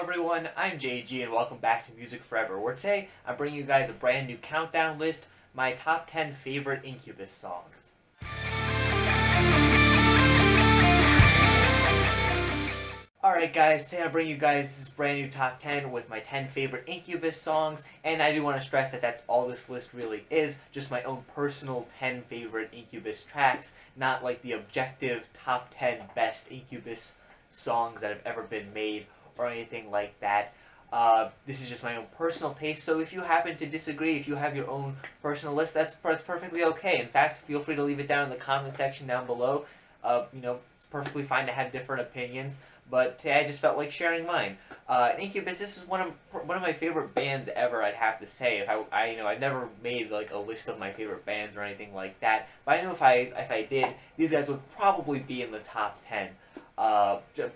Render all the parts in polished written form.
everyone, I'm JG and welcome back to Music Forever, where today I'm bringing you guys a brand new countdown list, my top 10 favorite Incubus songs. Alright guys, today I'm bringing you guys this brand new top 10 with my 10 favorite Incubus songs, and I do want to stress that that's all this list really is, just my own personal 10 favorite Incubus tracks, not like the objective top 10 best Incubus songs that have ever been made or anything like that. This is just my own personal taste, so if you happen to disagree, if you have your own personal list, that's perfectly okay. In fact, feel free to leave it down in the comment section down below. It's perfectly fine to have different opinions, but today I just felt like sharing mine. Incubus, this is one of my favorite bands ever, I'd have to say. If I've never made like a list of my favorite bands or anything like that, but I know if I did, these guys would probably be in the top 10.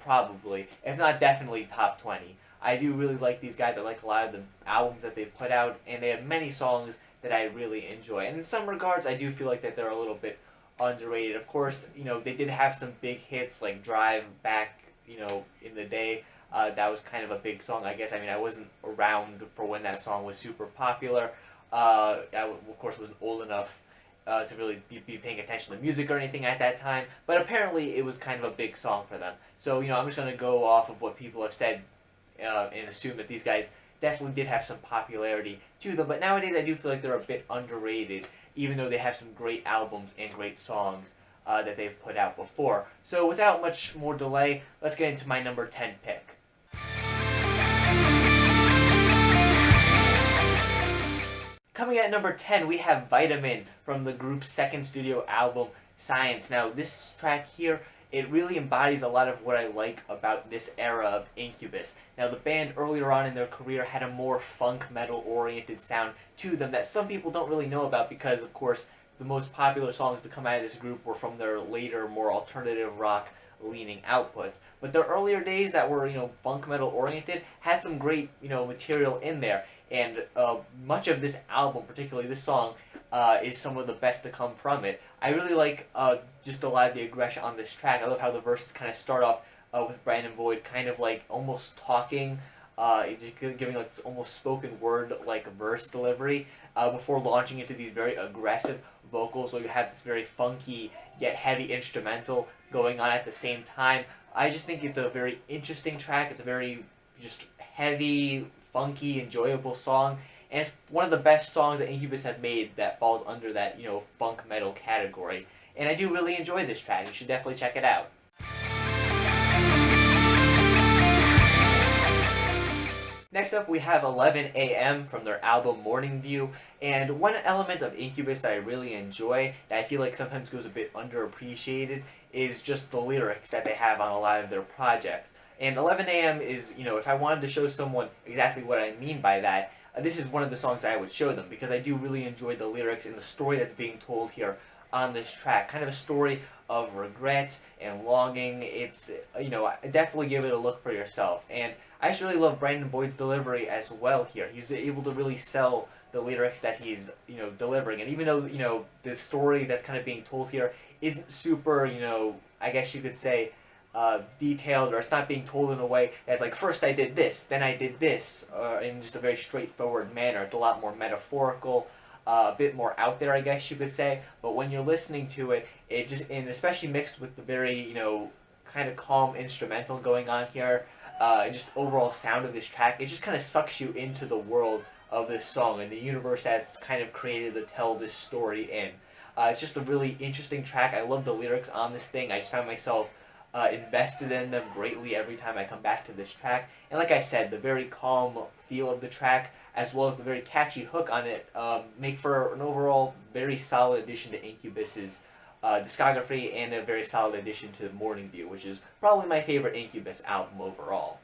Probably, if not definitely top 20. I do really like these guys. I like a lot of the albums that they've put out, and they have many songs that I really enjoy. And in some regards, I do feel like that they're a little bit underrated. Of course, they did have some big hits like Drive back, in the day. That was kind of a big song, I guess. I mean, I wasn't around for when that song was super popular. I, of course, wasn't old enough to really be paying attention to music or anything at that time, but apparently it was kind of a big song for them. So, I'm just going to go off of what people have said and assume that these guys definitely did have some popularity to them, but nowadays I do feel like they're a bit underrated, even though they have some great albums and great songs that they've put out before. So without much more delay, let's get into my number 10 pick. Coming at number 10, we have Vitamin from the group's second studio album, Science. Now, this track here, it really embodies a lot of what I like about this era of Incubus. Now, the band earlier on in their career had a more funk metal-oriented sound to them that some people don't really know about because, of course, the most popular songs to come out of this group were from their later, more alternative rock leaning outputs. But their earlier days that were, funk metal oriented had some great, material in there. And much of this album, particularly this song, is some of the best to come from it. I really like just a lot of the aggression on this track. I love how the verses kind of start off with Brandon Boyd kind of like almost talking, just giving like this almost spoken word like verse delivery before launching into these very aggressive vocals. So you have this very funky yet heavy instrumental going on at the same time. I just think it's a very interesting track. It's a very just heavy, funky, enjoyable song, and it's one of the best songs that Incubus have made that falls under that, funk metal category. And I do really enjoy this track. You should definitely check it out. Next up, we have 11 a.m. from their album Morning View, and one element of Incubus that I really enjoy, that I feel like sometimes goes a bit underappreciated, is just the lyrics that they have on a lot of their projects. And 11 a.m. is, if I wanted to show someone exactly what I mean by that, this is one of the songs that I would show them, because I do really enjoy the lyrics and the story that's being told here on this track. Kind of a story of regret and longing. It's, definitely give it a look for yourself. And I just really love Brandon Boyd's delivery as well here. He's able to really sell the lyrics that he's, delivering. And even though, the story that's kind of being told here isn't super, I guess you could say, detailed, or it's not being told in a way that's like, first I did this, then I did this, in just a very straightforward manner. It's a lot more metaphorical, a bit more out there, I guess you could say. But when you're listening to it, it just, and especially mixed with the very, kind of calm instrumental going on here, and just overall sound of this track, it just kind of sucks you into the world of this song and the universe that's kind of created to tell this story in. It's just a really interesting track. I love the lyrics on this thing. I just found myself invested in them greatly every time I come back to this track. And like I said, the very calm feel of the track, as well as the very catchy hook on it, make for an overall very solid addition to Incubus's discography, and a very solid addition to Morning View, which is probably my favorite Incubus album overall.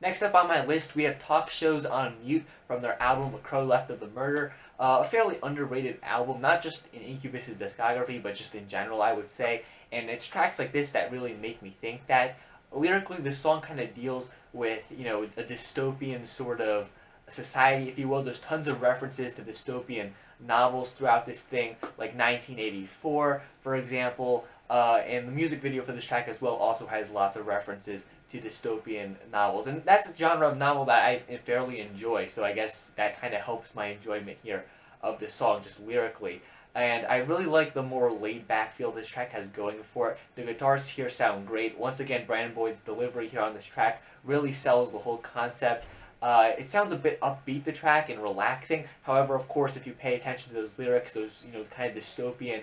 Next up on my list, we have Talk Shows on Mute from their album A Crow Left of the Murder. A fairly underrated album, not just in Incubus's discography, but just in general, I would say. And it's tracks like this that really make me think that. Lyrically, this song kind of deals with, a dystopian sort of society, if you will. There's tons of references to dystopian novels throughout this thing, like 1984, for example. And the music video for this track as well also has lots of references to dystopian novels. And that's a genre of novel that I fairly enjoy, so I guess that kind of helps my enjoyment here of this song, just lyrically. And I really like the more laid-back feel this track has going for it. The guitars here sound great. Once again, Brandon Boyd's delivery here on this track really sells the whole concept. It sounds a bit upbeat, the track, and relaxing. However, of course, if you pay attention to those lyrics, those kind of dystopian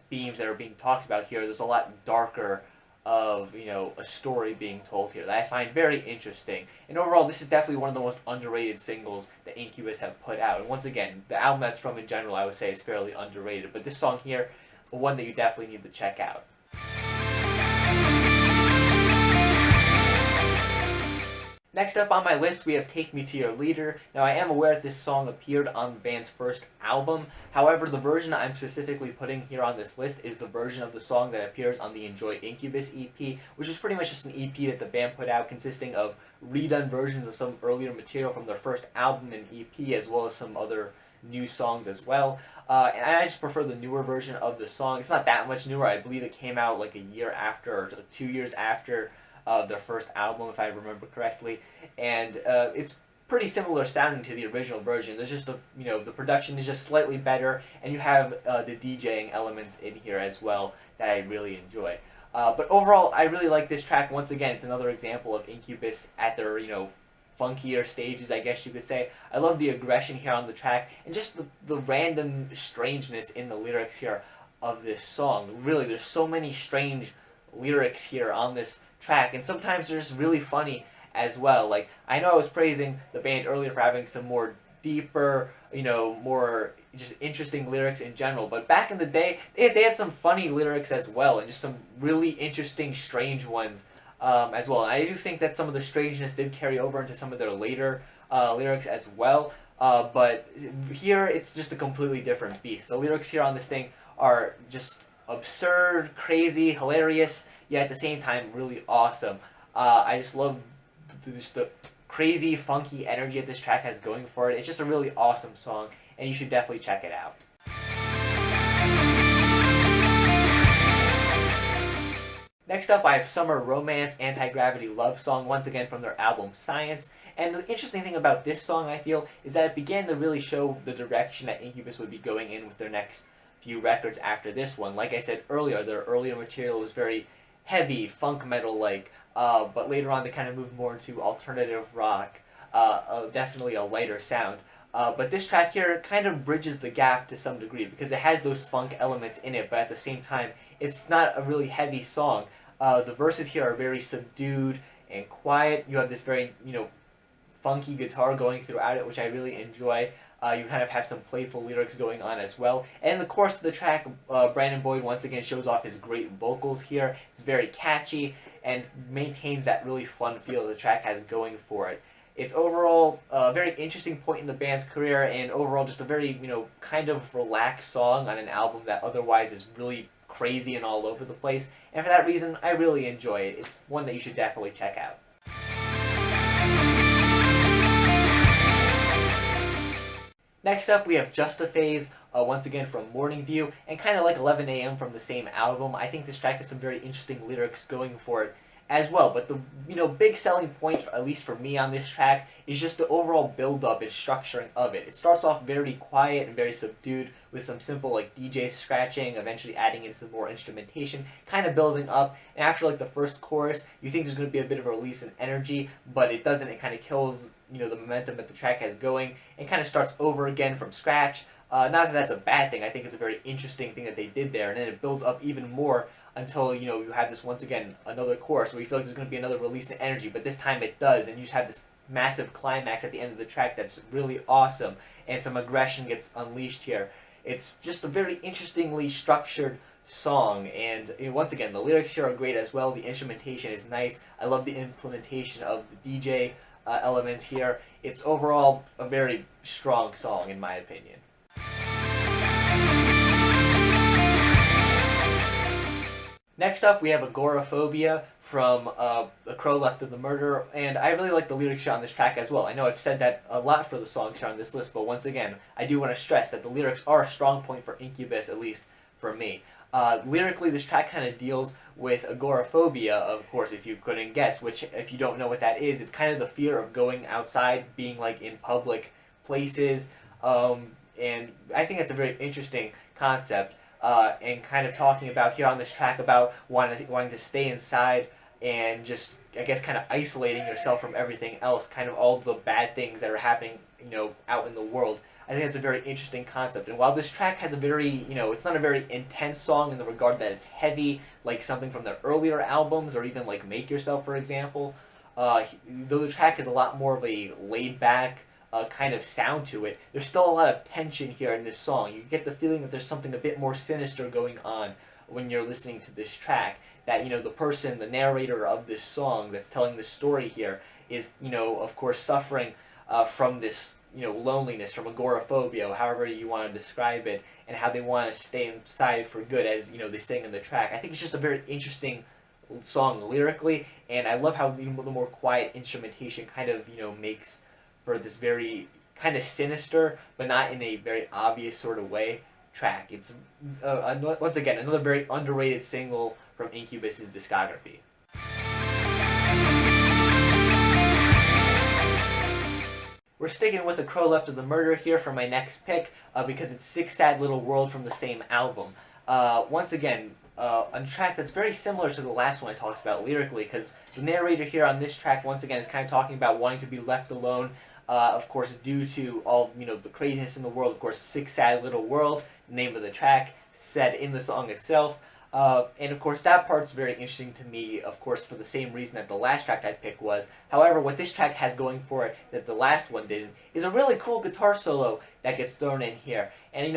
themes that are being talked about here, there's a lot darker of a story being told here that I find very interesting. And overall, this is definitely one of the most underrated singles that Incubus have put out. And once again, the album that's from in general, I would say, is fairly underrated. But this song here, one that you definitely need to check out. Next up on my list, we have Take Me to Your Leader. Now, I am aware that this song appeared on the band's first album. However, the version I'm specifically putting here on this list is the version of the song that appears on the Enjoy Incubus EP, which is pretty much just an EP that the band put out consisting of redone versions of some earlier material from their first album and EP, as well as some other new songs as well. And I just prefer the newer version of the song. It's not that much newer. I believe it came out like a year after, or 2 years after their first album, if I remember correctly, and it's pretty similar sounding to the original version. There's just the production is just slightly better, and you have the DJing elements in here as well that I really enjoy. But overall, I really like this track. Once again, it's another example of Incubus at their funkier stages, I guess you could say. I love the aggression here on the track, and just the random strangeness in the lyrics here of this song. Really, there's so many strange lyrics here on this track, and sometimes they're just really funny as well. Like, I know I was praising the band earlier for having some more deeper, more just interesting lyrics in general, but back in the day, they had some funny lyrics as well, and just some really interesting, strange ones as well. And I do think that some of the strangeness did carry over into some of their later lyrics as well, but here it's just a completely different beast. The lyrics here on this thing are just absurd, crazy, hilarious, yet at the same time really awesome. I just love the crazy, funky energy that this track has going for it. It's just a really awesome song, and you should definitely check it out. Next up, I have Summer Romance, Anti-Gravity Love Song, once again from their album Science. And the interesting thing about this song, I feel, is that it began to really show the direction that Incubus would be going in with their next few records after this one. Like I said earlier, their earlier material was very heavy, funk metal-like, but later on they kind of moved more into alternative rock, definitely a lighter sound. But this track here kind of bridges the gap to some degree because it has those funk elements in it, but at the same time, it's not a really heavy song. The verses here are very subdued and quiet. You have this very, funky guitar going throughout it, which I really enjoy. You kind of have some playful lyrics going on as well. And in the course of the track, Brandon Boyd once again shows off his great vocals here. It's very catchy and maintains that really fun feel the track has going for it. It's overall a very interesting point in the band's career, and overall just a very, kind of relaxed song on an album that otherwise is really crazy and all over the place. And for that reason, I really enjoy it. It's one that you should definitely check out. Next up, we have Just a Phase, once again from Morning View, and kind of like 11 a.m. from the same album. I think this track has some very interesting lyrics going for it as well, but the big selling point, at least for me on this track, is just the overall build-up and structuring of it. It starts off very quiet and very subdued with some simple like DJ scratching, eventually adding in some more instrumentation, kind of building up, and after like the first chorus, you think there's going to be a bit of a release in energy, but it doesn't. It kind of kills the momentum that the track has going, and kind of starts over again from scratch. Not that that's a bad thing. I think it's a very interesting thing that they did there, and then it builds up even more until you have this once again another chorus where you feel like there's going to be another release in energy, but this time it does, and you just have this massive climax at the end of the track that's really awesome, and some aggression gets unleashed here. It's just a very interestingly structured song, and once again the lyrics here are great as well. The instrumentation is nice. I love the implementation of the DJ elements here. It's overall a very strong song in my opinion. Next up, we have Agoraphobia from A Crow Left of the Murder, and I really like the lyrics here on this track as well. I know I've said that a lot for the songs here on this list, but once again, I do want to stress that the lyrics are a strong point for Incubus, at least for me. Lyrically, this track kind of deals with agoraphobia, of course, if you couldn't guess, which, if you don't know what that is, it's kind of the fear of going outside, being like in public places, and I think that's a very interesting concept, and kind of talking about here on this track about wanting to stay inside and just, I guess, kind of isolating yourself from everything else, kind of all the bad things that are happening, out in the world. I think that's a very interesting concept. And while this track has a very, it's not a very intense song in the regard that it's heavy, like something from the earlier albums, or even like Make Yourself, for example, though the track is a lot more of a laid-back kind of sound to it, there's still a lot of tension here in this song. You get the feeling that there's something a bit more sinister going on when you're listening to this track. That, the person, the narrator of this song that's telling this story here is, of course, suffering from this, loneliness, from agoraphobia, however you want to describe it, and how they want to stay inside for good, as, they sing in the track. I think it's just a very interesting song lyrically, and I love how the more quiet instrumentation kind of, makes for this very kind of sinister, but not in a very obvious sort of way, track. It's, once again, another very underrated single from Incubus's discography. We're sticking with A Crow Left of the Murder here for my next pick, because it's Six Sad Little World from the same album. Once again, a track that's very similar to the last one I talked about lyrically, because the narrator here on this track, once again, is kind of talking about wanting to be left alone, of course, due to all, the craziness in the world. Of course, Six Sad Little World, the name of the track, said in the song itself. And of course that part's very interesting to me, of course, for the same reason that the last track I picked was. However, what this track has going for it that the last one didn't is a really cool guitar solo that gets thrown in here. And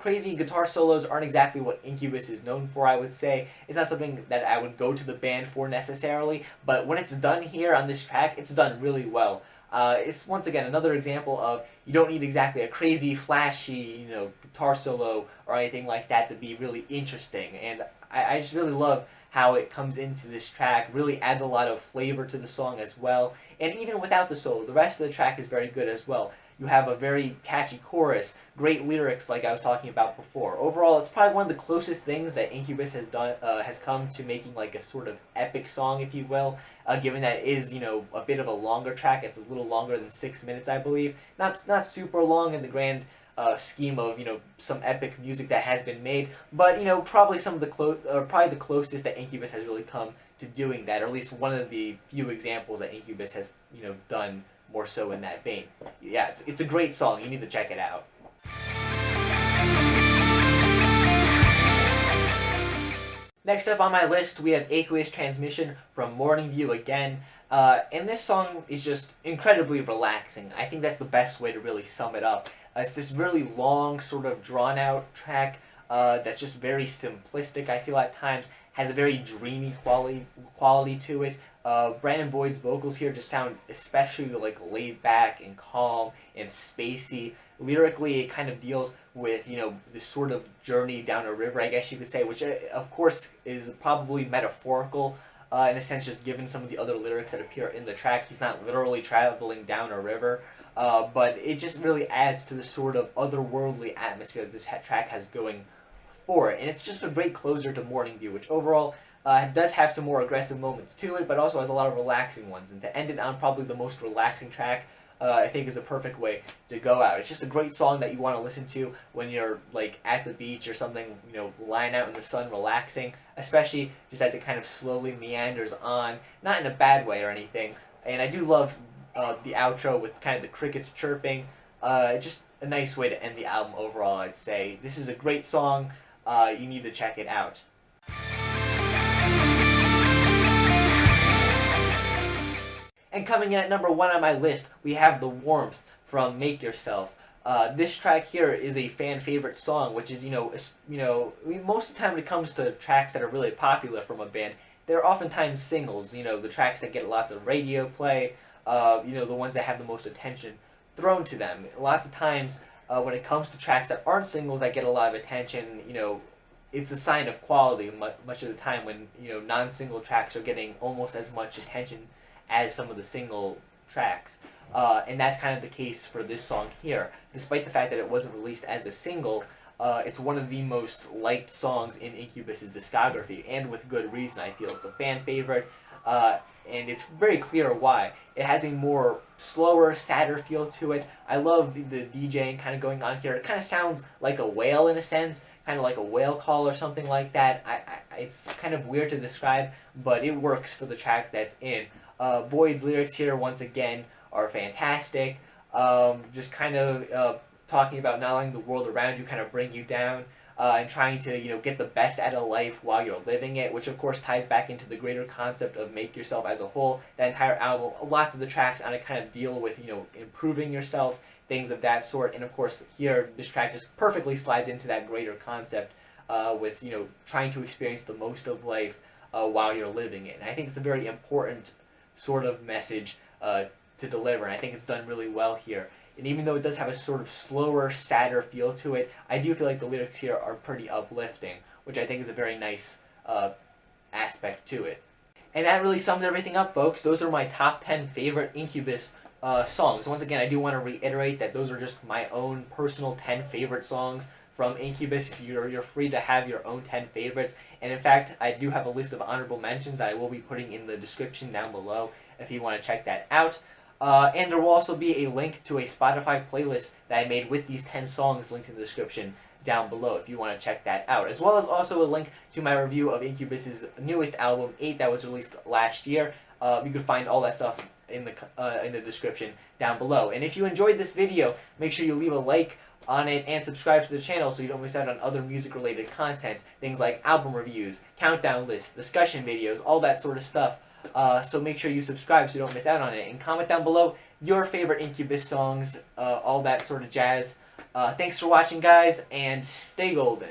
crazy guitar solos aren't exactly what Incubus is known for, I would say. It's not something that I would go to the band for necessarily, but when it's done here on this track, it's done really well. It's, once again, another example of you don't need exactly a crazy, flashy, guitar solo or anything like that to be really interesting. And I just really love how it comes into this track, really adds a lot of flavor to the song as well. And even without the solo, the rest of the track is very good as well. You have a very catchy chorus, great lyrics like I was talking about before. Overall, it's probably one of the closest things that Incubus has done, has come to making like a sort of epic song, if you will. Given that it is, a bit of a longer track. It's a little longer than 6 minutes, I believe. Not super long in the grand scheme of, some epic music that has been made, but, probably some of the probably the closest that Incubus has really come to doing that, or at least one of the few examples that Incubus has, done more so in that vein. Yeah, it's a great song. You need to check it out. Next up on my list, we have Aqueous Transmission from Morning View again. And this song is just incredibly relaxing. I think that's the best way to really sum it up. It's this really long, sort of drawn-out track that's just very simplistic, I feel, at times. Has a very dreamy quality to it. Brandon Boyd's vocals here just sound especially like laid back and calm and spacey. Lyrically, it kind of deals with, this sort of journey down a river, I guess you could say, which, of course, is probably metaphorical, in a sense, just given some of the other lyrics that appear in the track. He's not literally traveling down a river, but it just really adds to the sort of otherworldly atmosphere that this track has going for it. And it's just a great closer to Morning View, which overall does have some more aggressive moments to it, but also has a lot of relaxing ones. And to end it on probably the most relaxing track, I think is a perfect way to go out. It's just a great song that you want to listen to when you're like at the beach or something, lying out in the sun, relaxing, especially just as it kind of slowly meanders on, not in a bad way or anything. And I do love the outro with kind of the crickets chirping. Just a nice way to end the album overall, I'd say. This is a great song. You need to check it out. And coming in at number 1 on my list, we have The Warmth from Make Yourself. This track here is a fan favorite song, which is, most of the time when it comes to tracks that are really popular from a band, they're oftentimes singles, the tracks that get lots of radio play, the ones that have the most attention thrown to them. Lots of times, when it comes to tracks that aren't singles that get a lot of attention, it's a sign of quality much of the time when, non-single tracks are getting almost as much attention as some of the single tracks. And that's kind of the case for this song here. Despite the fact that it wasn't released as a single, It's one of the most liked songs in Incubus's discography, and with good reason. I feel it's a fan favorite, and it's very clear why. It has a more slower, sadder feel to it. I love the DJing kind of going on here. It kind of sounds like a whale in a sense, kind of like a whale call or something like that. It's kind of weird to describe, but it works for the track that's in. Boyd's lyrics here, once again, are fantastic. Just kind of talking about not letting the world around you kind of bring you down, and trying to get the best out of life while you're living it, which of course ties back into the greater concept of make yourself as a whole. That entire album, lots of the tracks on it kind of deal with improving yourself, things of that sort, and of course here this track just perfectly slides into that greater concept with trying to experience the most of life while you're living it. And I think it's a very important sort of message to deliver, and I think it's done really well here. And even though it does have a sort of slower, sadder feel to it, I do feel like the lyrics here are pretty uplifting, which I think is a very nice aspect to it. And that really sums everything up, folks. Those are my top 10 favorite Incubus songs. Once again, I do want to reiterate that those are just my own personal 10 favorite songs from Incubus. You're free to have your own 10 favorites. And in fact, I do have a list of honorable mentions that I will be putting in the description down below if you want to check that out. And there will also be a link to a Spotify playlist that I made with these 10 songs linked in the description down below if you want to check that out. As well as also a link to my review of Incubus's newest album, 8, that was released last year. You can find all that stuff in the description down below. And if you enjoyed this video, make sure you leave a like on it and subscribe to the channel so you don't miss out on other music-related content. Things like album reviews, countdown lists, discussion videos, all that sort of stuff. So make sure you subscribe so you don't miss out on it. And comment down below your favorite Incubus songs, all that sort of jazz. Thanks for watching, guys, and stay golden.